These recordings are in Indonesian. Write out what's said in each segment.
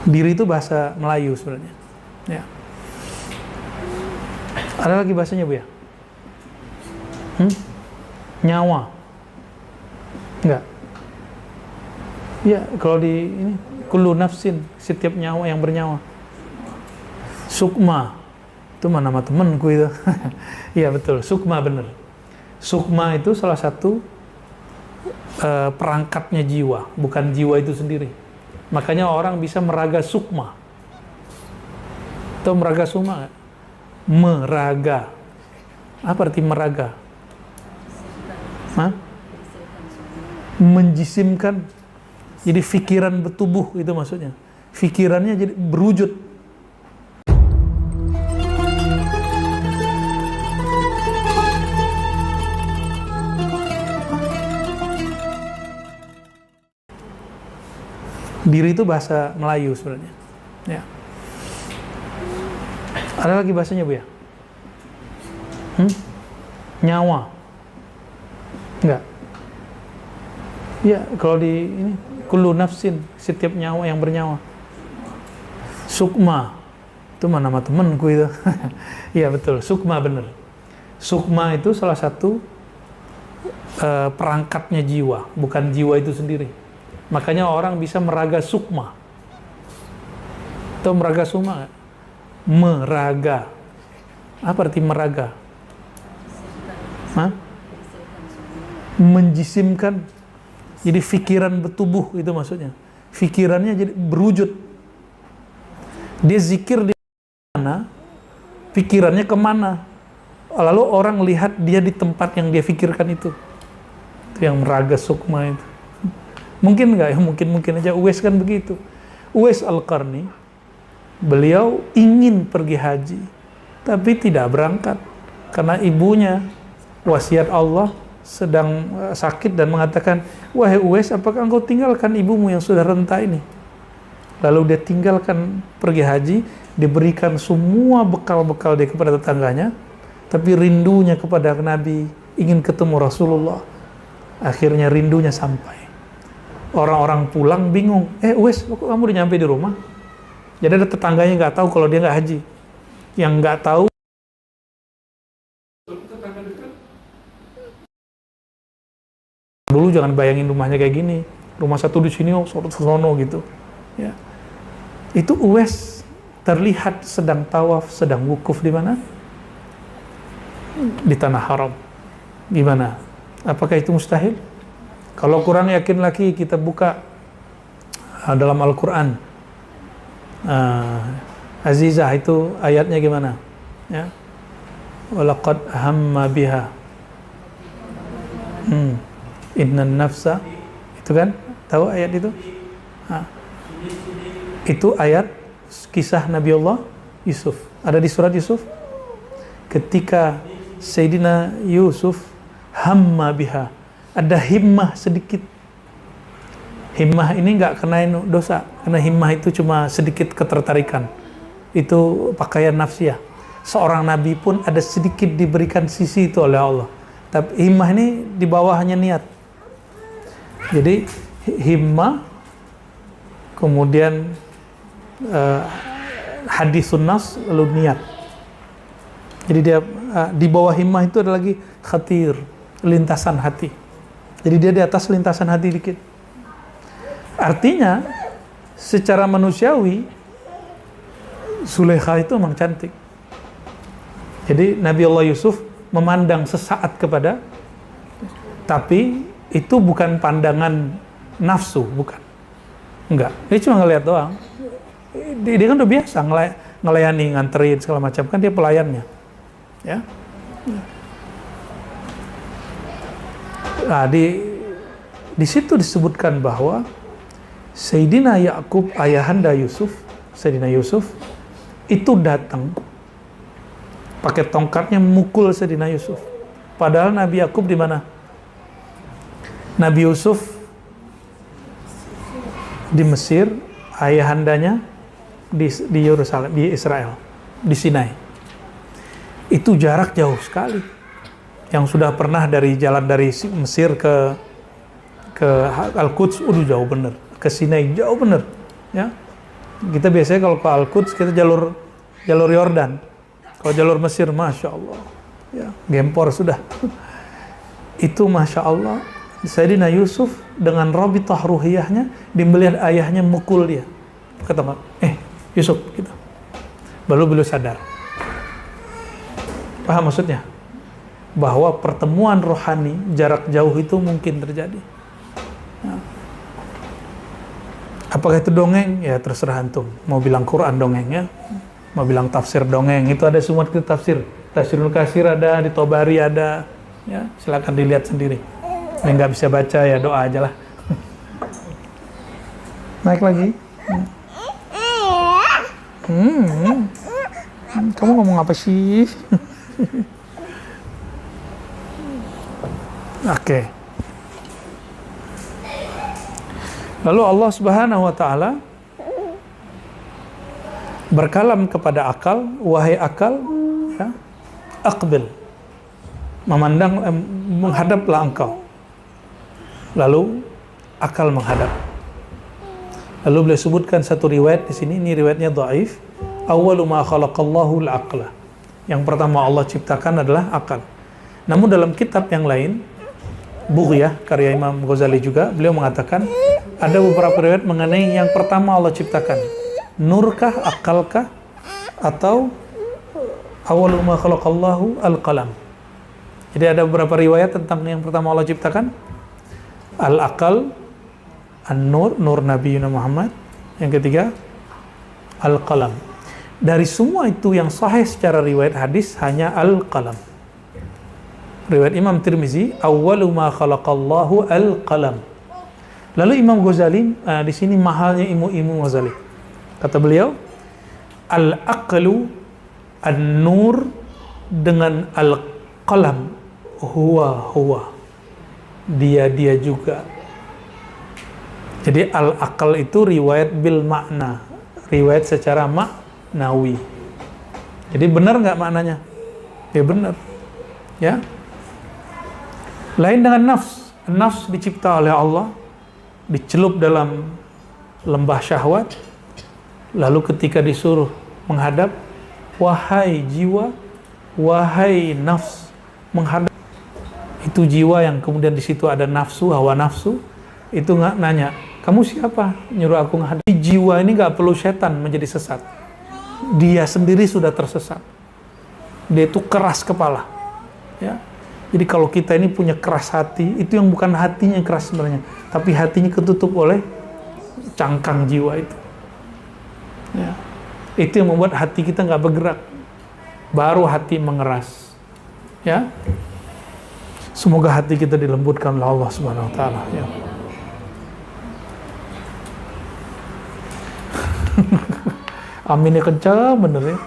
Diri itu bahasa Melayu sebenarnya. Ya. Ada lagi bahasanya, Bu ya? Nyawa. Enggak. Ya, kalau di ini kullu nafsin, setiap nyawa yang bernyawa. Sukma. Itu mana nama temenku itu. Iya betul, sukma bener. Sukma itu salah satu perangkatnya jiwa, bukan jiwa itu sendiri. Makanya orang bisa meraga sukma. Atau meraga sukma? Meraga. Apa arti meraga? Hah? Menjisimkan. Jadi fikiran bertubuh itu maksudnya. Fikirannya jadi berwujud. Diri itu bahasa Melayu sebenarnya. Ya. Ada lagi bahasanya, Bu ya? Nyawa. Enggak. Ya, kalau di ini kullu nafsin, setiap nyawa yang bernyawa. Sukma. Itu mana nama temenku itu. Iya betul, sukma bener. Sukma itu salah satu perangkatnya jiwa, bukan jiwa itu sendiri. Makanya orang bisa meraga sukma. Atau meraga sukma? Meraga. Apa arti meraga? Hah? Menjisimkan. Jadi fikiran bertubuh itu maksudnya. Fikirannya jadi berwujud. Dia zikir di mana, pikirannya kemana. Lalu orang lihat dia di tempat yang dia fikirkan itu. Itu yang meraga sukma itu. Mungkin nggak ya? Mungkin aja. Uwais kan begitu. Uwais Al-Qarni, beliau ingin pergi haji, tapi tidak berangkat. Karena ibunya, wasiat Allah, sedang sakit dan mengatakan, wahai Uwais, apakah engkau tinggalkan ibumu yang sudah renta ini? Lalu dia tinggalkan pergi haji, diberikan semua bekal-bekal dia kepada tetangganya, tapi rindunya kepada Nabi, ingin ketemu Rasulullah. Akhirnya rindunya sampai. Orang-orang pulang bingung, Uwais, kok kamu udah nyampe di rumah? Jadi ada tetangganya nggak tahu kalau dia nggak haji. Yang nggak tahu, dulu jangan bayangin rumahnya kayak gini, rumah satu di sini, sono gitu. Ya. Itu Uwais terlihat sedang tawaf, sedang wukuf di mana? Di tanah haram. Gimana? Apakah itu mustahil? Kalau kurang yakin lagi, kita buka dalam Al-Quran. Azizah itu ayatnya gimana? Ya. Walaqad hamma biha. Innan nafsa. Itu kan? Tahu ayat itu? Itu ayat kisah Nabi Allah Yusuf. Ada di surat Yusuf. Ketika Sayyidina Yusuf hamma biha. Ada himmah sedikit. Himmah ini nggak kena dosa, karena himmah itu cuma sedikit ketertarikan. Itu pakaian nafsiyah. Seorang nabi pun ada sedikit diberikan sisi itu oleh Allah. Tapi himmah ini di bawah hanya niat. Jadi himmah, kemudian hadisun nas, lalu niat. Jadi dia di bawah himmah itu ada lagi khatir, lintasan hati. Jadi dia di atas lintasan hati dikit. Artinya, secara manusiawi, Zulaikha itu memang cantik. Jadi Nabi Allah Yusuf memandang sesaat kepada, tapi itu bukan pandangan nafsu, bukan. Enggak, dia cuma ngeliat doang. Dia kan udah biasa ngelayani, nganterin segala macam, kan dia pelayannya. Ya. Nah, di situ disebutkan bahwa Sayyidina Ya'qub, ayahanda Yusuf, Sayyidina Yusuf, itu datang pakai tongkatnya memukul Sayyidina Yusuf. Padahal Nabi Ya'qub di mana? Nabi Yusuf di Mesir, ayahandanya di Yerusalem, di Israel, di Sinai. Itu jarak jauh sekali. Yang sudah pernah dari jalan dari Mesir ke Al-Quds, jauh bener. Ke Sinai jauh bener, ya. Kita biasanya kalau ke Al-Quds kita jalur Yordan. Kalau jalur Mesir, Masya Allah, ya, gempor sudah. Itu Masya Allah, Sayyidina Yusuf dengan rabitah ruhiyahnya, melihat ayahnya mukul dia. Kata, Yusuf, gitu. Baru beliau sadar. Paham maksudnya? Bahwa pertemuan rohani jarak jauh itu mungkin terjadi. Nah, apakah itu dongeng? Ya terserah antum. Mau bilang Quran dongeng ya, mau bilang tafsir dongeng, itu ada semua kitab tafsir. Tafsirul Katsir ada, di Tobari ada, ya silakan dilihat sendiri. Yang nggak bisa baca ya doa aja lah. Naik lagi. Kamu ngomong apa sih? Oke. Lalu Allah Subhanahu wa taala berkalam kepada akal, wahai akal, ya, aqbil. Memandang, menghadaplah engkau. Lalu akal menghadap. Lalu beliau sebutkan satu riwayat di sini, ini riwayatnya dhaif. Awwalu ma khalaqallahu al-aqla. Yang pertama Allah ciptakan adalah akal. Namun dalam kitab yang lain, Bughyah, karya Imam Ghazali juga, beliau mengatakan ada beberapa riwayat mengenai yang pertama Allah ciptakan. Nurkah, akalkah, atau awwalu ma khalaqallahu al-qalam. Jadi ada beberapa riwayat tentang yang pertama Allah ciptakan. Al-aqal, an-nur, nur Nabi Muhammad. Yang ketiga, al-qalam. Dari semua itu yang sahih secara riwayat hadis hanya al-qalam. Riwayat Imam Tirmizi, awwalu ma khalaqallahu al-qalam. Lalu Imam Ghazali, di sini mahalnya ilmu Ghazali. Kata beliau, al-aqlu an-nur dengan al-qalam huwa. Dia juga. Jadi al-aqal itu riwayat bil makna, riwayat secara maknawi. Jadi benar nggak maknanya? Ya benar. Ya. Lain dengan nafs. Nafs dicipta oleh Allah, dicelup dalam lembah syahwat, lalu ketika disuruh menghadap, wahai jiwa, wahai nafs, menghadap. Itu jiwa yang kemudian di situ ada nafsu, hawa nafsu, itu nggak nanya, kamu siapa nyuruh aku menghadap? Jiwa ini nggak perlu setan menjadi sesat. Dia sendiri sudah tersesat. Dia itu keras kepala. Ya. Jadi kalau kita ini punya keras hati, itu yang bukan hatinya yang keras sebenarnya, tapi hatinya ketutup oleh cangkang jiwa itu. Ya. Itu yang membuat hati kita nggak bergerak. Baru hati mengeras. Ya. Semoga hati kita dilembutkan oleh Allah Subhanahu wa taala. Ya. Aminnya kencang bener ya.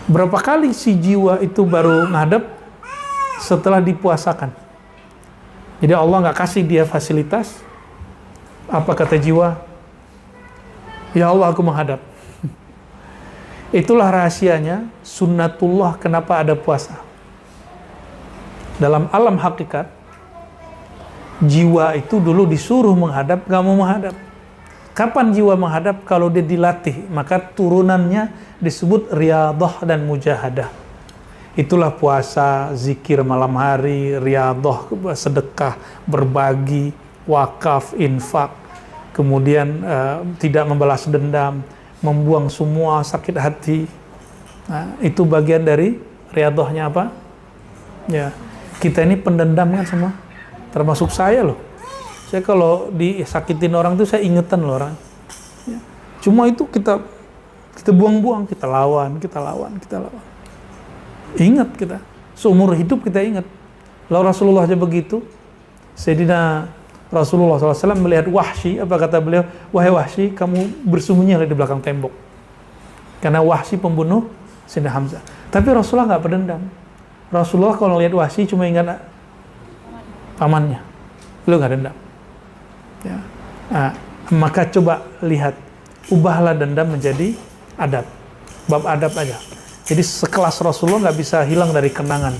Berapa kali si jiwa itu baru ngadep setelah dipuasakan. Jadi Allah nggak kasih dia fasilitas. Apa kata jiwa? Ya Allah, aku menghadap. Itulah rahasianya sunnatullah kenapa ada puasa. Dalam alam hakikat, jiwa itu dulu disuruh menghadap, nggak mau menghadap. Kapan jiwa menghadap? Kalau dia dilatih, maka turunannya disebut riyadhah dan mujahadah. Itulah puasa, zikir malam hari, riyadhah, sedekah, berbagi, wakaf, infak, kemudian tidak membalas dendam, membuang semua sakit hati. Nah, itu bagian dari riyadhahnya apa? Ya, kita ini pendendam kan semua, termasuk saya loh. Saya kalau disakitin orang itu saya ingetan loh orang. Ya. Cuma itu kita buang-buang, kita lawan. Ingat kita, seumur hidup kita ingat. Lalu Rasulullah aja begitu. Sayyidina Rasulullah SAW melihat Wahsy, apa kata beliau? Wahai Wahsy, kamu bersembunyilah di belakang tembok. Karena Wahsy pembunuh Sayyidina Hamzah. Tapi Rasulullah nggak berdendam. Rasulullah kalau lihat Wahsy cuma ingat pamannya. Beliau nggak dendam. Ya. Nah, maka coba lihat, ubahlah dendam menjadi adab. Bab adab aja. Jadi sekelas Rasulullah nggak bisa hilang dari kenangan.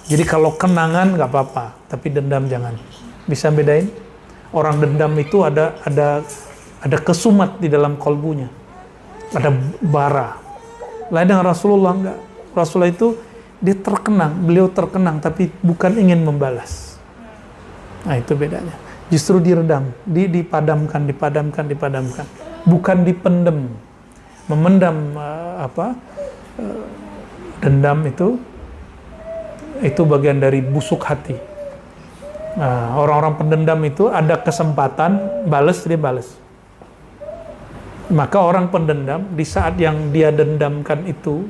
Jadi kalau kenangan nggak apa-apa, tapi dendam jangan. Bisa bedain? Orang dendam itu ada kesumat di dalam kolbunya, ada bara. Lain dengan Rasulullah enggak. Rasulullah itu beliau terkenang tapi bukan ingin membalas. Nah, itu bedanya. Justru diredam, dipadamkan, bukan dipendam. Memendam dendam itu bagian dari busuk hati. Nah, orang-orang pendendam itu ada kesempatan dia balas. Maka orang pendendam di saat yang dia dendamkan itu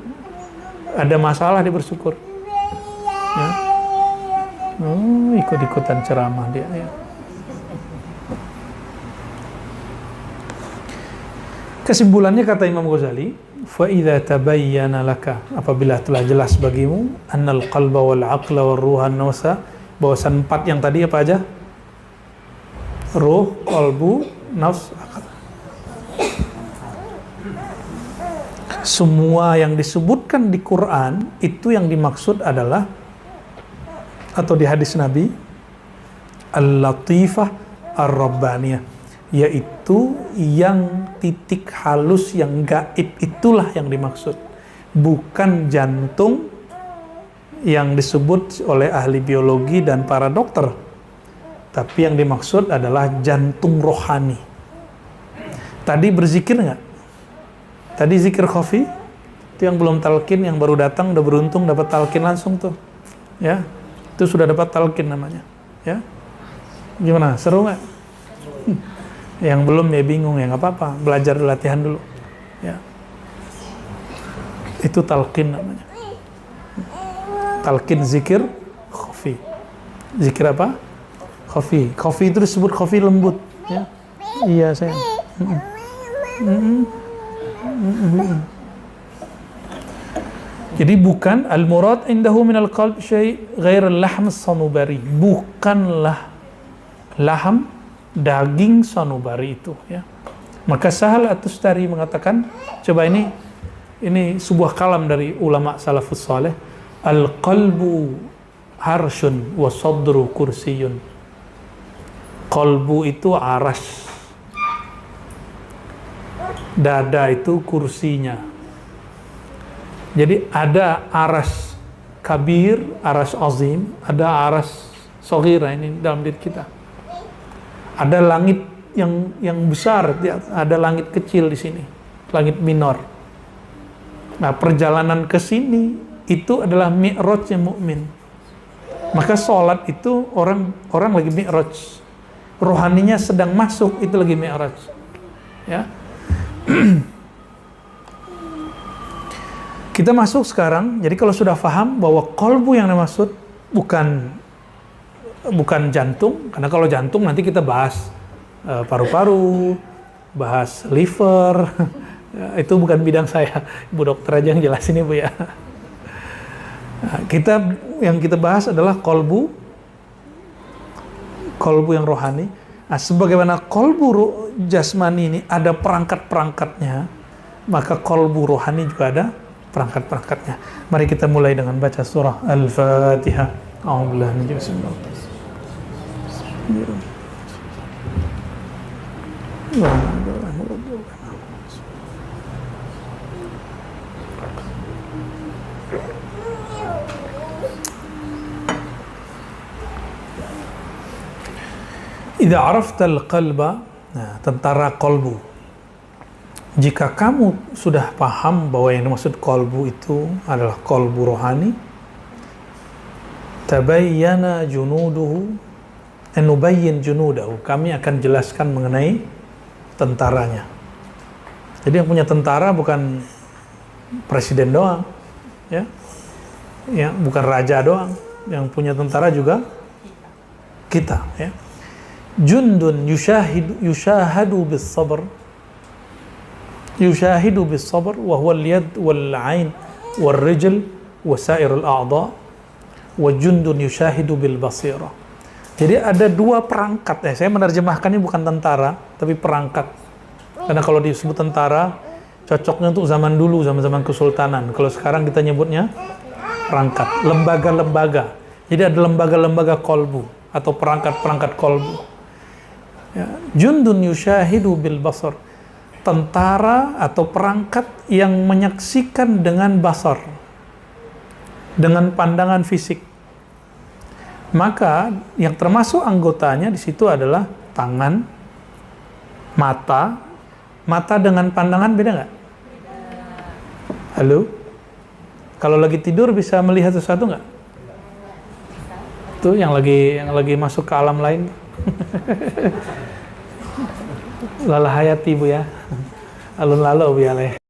ada masalah, dia bersyukur. Ya. Ikut-ikutan ceramah dia. Ya. Kesimpulannya kata Imam Ghazali, fa idza tabayyana laka, apabila telah jelas bagimu, annal qalba wal aqla war ruhan nafsa, bahwasan 4 yang tadi apa aja? Ruh, qalbu, nafs, akal. Semua yang disebutkan di Quran itu yang dimaksud adalah, atau di hadis Nabi, al-latifah ar-rabbaniyah, yaitu yang titik halus yang gaib, itulah yang dimaksud, bukan jantung yang disebut oleh ahli biologi dan para dokter, tapi yang dimaksud adalah jantung rohani. Tadi berzikir nggak? Tadi zikir khafi, itu yang belum talqin, yang baru datang udah beruntung dapat talqin langsung tuh, ya, itu sudah dapat talqin namanya, ya. Gimana, seru nggak? Yang belum ya bingung, ya nggak apa-apa, belajar latihan dulu, ya. Itu talqin namanya. Talqin zikir khafi. Zikir apa? Khafi. Khafi itu disebut khafi lembut, ya. Iya sayang. Jadi bukan al-murad indahu min al-qalb syai' ghair al-lahm as-sanubari, bukanlah laham daging sanubari itu, ya. Maka Sahal At-Tustari mengatakan, coba ini sebuah kalam dari ulama salafus saleh, al-qalbu harsyun wa sadru kursiyun. Qalbu itu aras, dada itu kursinya. Jadi ada aras kabir, aras azim, ada aras saghira, ini dalam diri kita. Ada langit yang besar, ada langit kecil di sini, langit minor. Nah, perjalanan ke sini itu adalah mi'rajnya mukmin. Maka sholat itu orang lagi mi'raj, rohaninya sedang masuk, itu lagi mi'raj, ya. Kita masuk sekarang, jadi kalau sudah paham bahwa kolbu yang dimaksud bukan jantung, karena kalau jantung nanti kita bahas paru-paru, bahas liver, itu bukan bidang saya, Ibu dokter aja yang jelasin, Ibu, ya. Nah, yang kita bahas adalah kolbu yang rohani. Nah, sebagaimana kolbu jasmani ini ada perangkat-perangkatnya, maka kolbu rohani juga ada perangkat-perangkatnya. Mari kita mulai dengan baca surah Al-Fatihah. A'udzubillahi minasyaitonir rajim. Idza araftal qalba, nah, tentara kolbu. Jika kamu sudah paham bahwa yang dimaksud kolbu itu adalah kolbu rohani, tabayyana junuduhu, nubayyin junudahu, kami akan jelaskan mengenai tentaranya. Jadi yang punya tentara bukan presiden doang, ya, bukan raja doang, yang punya tentara juga kita, ya. Jundun yushahadu bis sabr, yushahidu bis sabr wa huwa al-yad wal 'ain wal rijl wa sa'ir al-a'dha, wa jundun yushahidu bil basira. Jadi ada dua perangkat, saya menerjemahkannya bukan tentara tapi perangkat, karena kalau disebut tentara cocoknya untuk zaman dulu, zaman-zaman kesultanan. Kalau sekarang kita nyebutnya perangkat, lembaga-lembaga. Jadi ada lembaga-lembaga kolbu atau perangkat-perangkat kolbu. Ya, jundun yushahidu bil basar, tentara atau perangkat yang menyaksikan dengan basar, dengan pandangan fisik. Maka yang termasuk anggotanya di situ adalah tangan, mata. Mata dengan pandangan beda nggak? Halo? Kalau lagi tidur bisa melihat sesuatu nggak? Tuh yang lagi masuk ke alam lain. Lala hayati Bu ya. Alun lalu Bu ya.